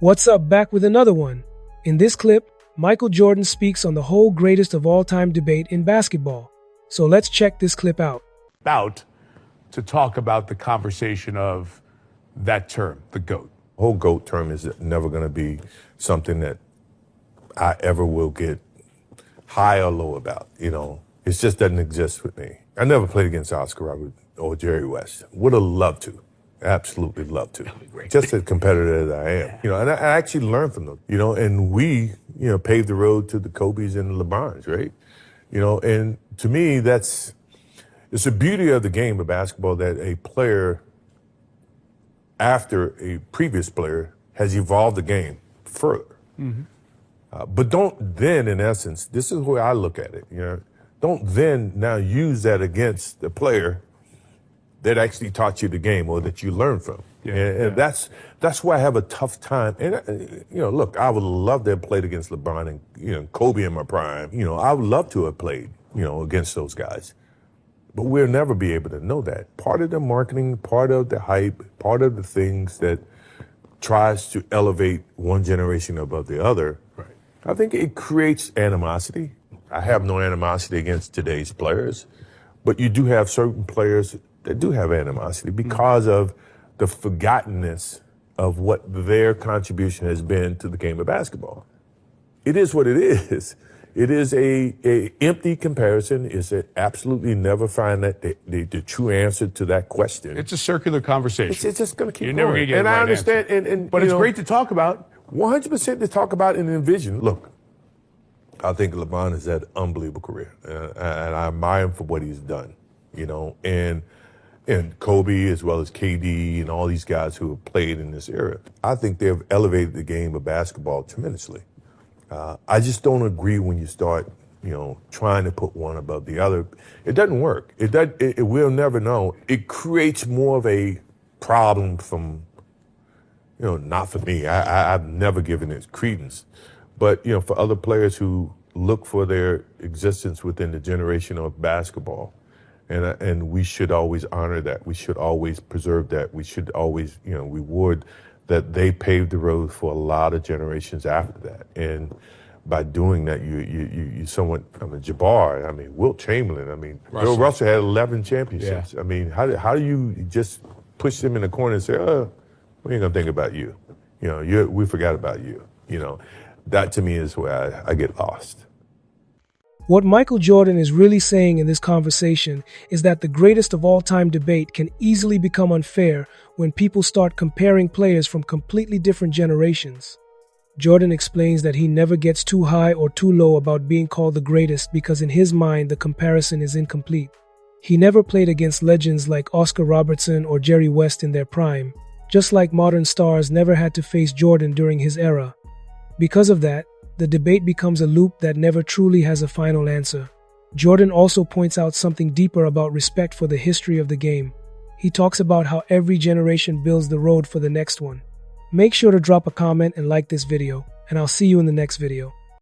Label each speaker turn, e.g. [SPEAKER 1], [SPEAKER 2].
[SPEAKER 1] What's up, back with another one. In this clip, Michael Jordan speaks on the whole greatest of all time debate in basketball. So let's check this clip out.
[SPEAKER 2] To talk about the conversation of that term, the GOAT.
[SPEAKER 3] The whole GOAT term is never going to be something that I ever will get high or low about, you know. It just doesn't exist with me. I never played against Oscar Robert or Jerry West. Would have loved to. Absolutely love to. Just as competitive as I am. You know, and I actually learned from them, you know, and we, you know, paved the road to the Kobe's and the LeBrons, right? You know, and to me, it's the beauty of the game of basketball that a player, after a previous player, has evolved the game further. But don't then, in essence, this is where I look at it, you know, don't then now use that against the player that actually taught you the game or that you learned from. And that's why I have a tough time. And, you know, look, I would love to have played against LeBron and, you know, Kobe in my prime. You know, I would love to have played, you know, against those guys. But we'll never be able to know that. Part of the marketing, part of the hype, part of the things that tries to elevate one generation above the other, right. I think it creates animosity. I have no animosity against today's players, but you do have certain players that do have animosity because of the forgottenness of what their contribution has been to the game of basketball. It is what it is. It is a empty comparison. It's absolutely never find that the true answer to that question.
[SPEAKER 2] It's a circular conversation.
[SPEAKER 3] It's just going to keep going.
[SPEAKER 2] You're never going to get
[SPEAKER 3] and
[SPEAKER 2] the right
[SPEAKER 3] I understand,
[SPEAKER 2] answer. But it's great to talk about.
[SPEAKER 3] 100% to talk about and envision. Look, I think LeBron has had an unbelievable career, and I admire him for what he's done. You know, and Kobe as well as KD and all these guys who have played in this era. I think they've elevated the game of basketball tremendously. I just don't agree when you start, you know, trying to put one above the other. It doesn't work. We'll never know. It creates more of a problem from, you know, not for me. I've never given it credence. But, you know, for other players who look for their existence within the generation of basketball. And we should always honor that. We should always preserve that. We should always, you know, reward that they paved the road for a lot of generations after that. And by doing that, you somewhat, I mean, Jabbar, I mean, Wilt Chamberlain, I mean, Bill Russell had 11 championships. Yeah. I mean, how do you just push them in the corner and say, oh, we ain't gonna think about you. You know, we forgot about you. You know, that to me is where I get lost.
[SPEAKER 1] What Michael Jordan is really saying in this conversation is that the greatest of all time debate can easily become unfair when people start comparing players from completely different generations. Jordan explains that he never gets too high or too low about being called the greatest because in his mind the comparison is incomplete. He never played against legends like Oscar Robertson or Jerry West in their prime, just like modern stars never had to face Jordan during his era. Because of that, the debate becomes a loop that never truly has a final answer. Jordan also points out something deeper about respect for the history of the game. He talks about how every generation builds the road for the next one. Make sure to drop a comment and like this video, and I'll see you in the next video.